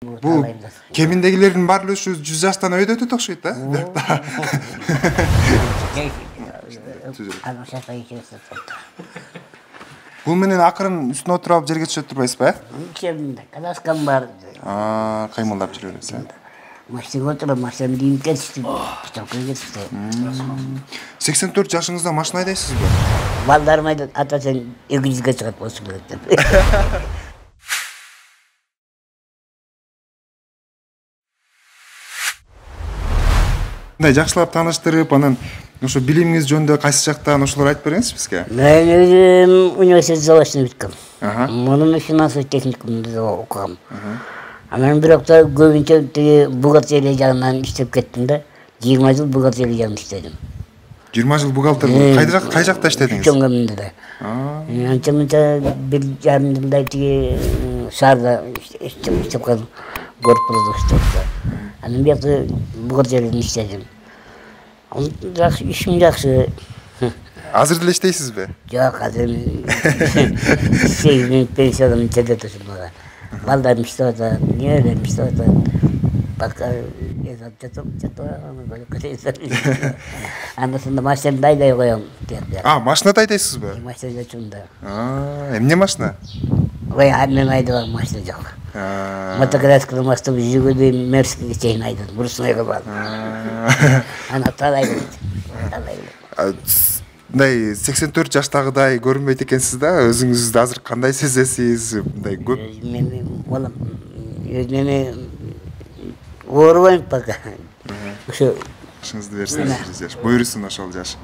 Бул кеминдегилердин баары ушу 100 жаштан өйдө өтөт окшойт да. Бул менен акырын үстүнө отуруп алып жерге түшөт турбайсызбы, Кадаскам бар. Каймылдап жүрө бересиз. Машинага отуруп, машинаны кийип кетишти. Пичокко кетишти. 84 жашыңызда машина айдайсызбы? Балдарым айтат, ата сен 200ге чыгат болсун керек деп. Мындай жакшылап тааныштырып, анан ошо билимиңиз жөнүндө кайсы жактан ошолор айтып бериңиз бизге. Мен өзүм университет заочно бүткөм. Мунун финансовый техникумду окугам. Анан бирок да көбүнчө тиги бухгалтерия жагынан иштеп кеттим да. 20 жыл бухгалтерия жагында иштедим. 20 жыл бухгалтер кай жакта иштедиңиз? Чоңгөмүндө да. Анча-мынча 1,5 жылдай тиги шаарда иштеп калдым. Горпродуктта. Анан бияқта бухгалтерияда иштедим. Жакшы, ишим жакшы. Азыр деле иштейсизби? Жок, азыр 8 минут пенсиядан чедет ушунда. Балдарым иштеп атат, нерелерим иштеп атат. Бака Анда машинада айдай коем. Машинада айдайсызбы? Машинада чында. Эмне машина? Ой, мен айдабам, машина жок. Мотокрасканы баштап жүгүдү Мерскиге чейин айдадым, Бурсуйга бардым. Ана талай. Мындай 84 жаштагыдай көрүнбөйт экенсиз да, өзүңүздү азыр кандай сезесиз? Мындай көп. Мен балам өзүмө оорубайм пока. Ошо башыңызды берсин жаш. Буйрусун ошол жаш.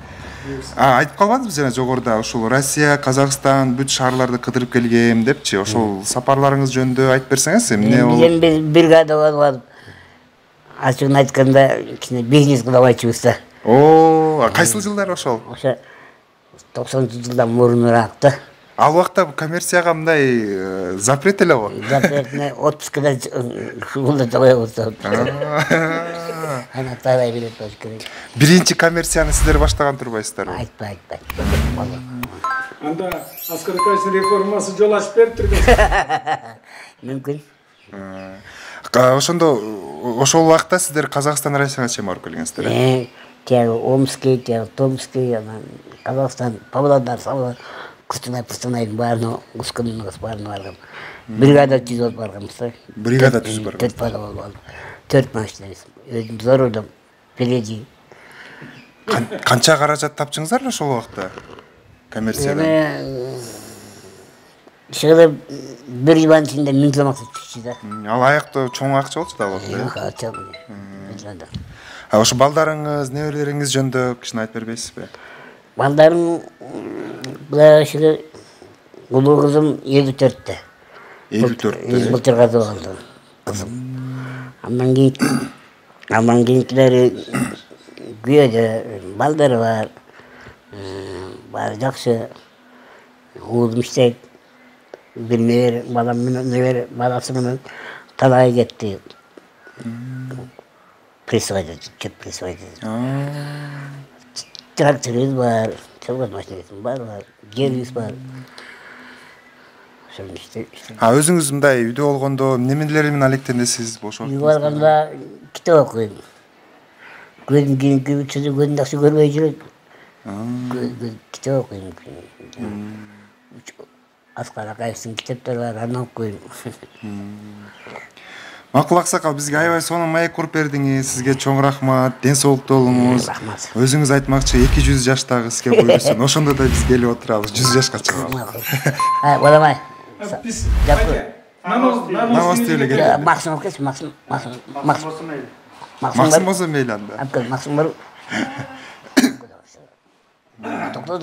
Айтып калбадыңызбы жана жогоруда ошол Россия, Казакстан бүт шаарларды кыдырып келгем депчи, ошол сапарларыңыз жөнүндө айтып берсеңиз, эмне болду? Мен бригада болуп, ачыгын айтканда, кичине бизнес кылабайчыбыз да. Кайсыл жылдар ошол? Ошо 90-жылдан мурунураак да. Ал убакта коммерцияга мындай запрет эле го. Запретне отпускада шуулда коебуз. Ана талай билет болуш керек. Биринчи коммерцияны сиздер баштаган турбайсыздарбы? Айтпай. Анда аскаркайсın реформасы жол ачып берип турган. Мүмкүн. Ошондо ошол убакта сиздер Казакстан, Россияга чейин барып келгенсиздер. Тиги Омский, Томский, анан Казакстан, Павлодар, Кустанайдын баарына, Ускунун баарына баргам. Бригада түзүп барганбыз да. Бригада түзүп барган. 4 бала болду. 4 машина. Өзүм зорудум. Впереди. Канча каражат тапчыңыздар ошол убакта? Коммерциядан. Шыгылып 1 жылдын ичинде 1000 сом акча түштү да. Ал аякта чоң акча болчу да ал. Ошо балдарыңыз, неберелериңиз жөнүндө кичине айтып бербейсизби? Балдарым былай улуу кызым 54-те. 54-те. Былтырга туулган кызым. Андан кийинкилери күйөөдө, балдары бар. Баары жакшы. Уулум иштейт. Бир балам менен баласы менен талай кетти. Кеп присвоить. Тракторыбыз бар, чалган машинабыз бар, жерибиз бар. Ошону иштейт. Өзүңүз мындай үйдө болгондо немелер менен алектенесиз бош убакытыңызда? Үйгө барганда китеп окуйм. Көзүм кийинки көзүм жакшы көрбөй жүрөт. Китеп окуйм. Аскар Акаевдин китептери бар, аны окуйм. Макул аксакал, бизге аябай сонун маек куруп бердиңиз. Сизге чоң рахмат, ден соолуктуу болуңуз. Рахмат. Өзүңүз айтмакчы 200 жаштагы сизге буйрусун. Ошондо да биз келип отурабыз, 100 жашка чыгабыз. Боламай. Биз Жакшы. Намаз тиеле кетти. Максим келчи, Максим болсо мейли анда. Максим бар. Токтоо.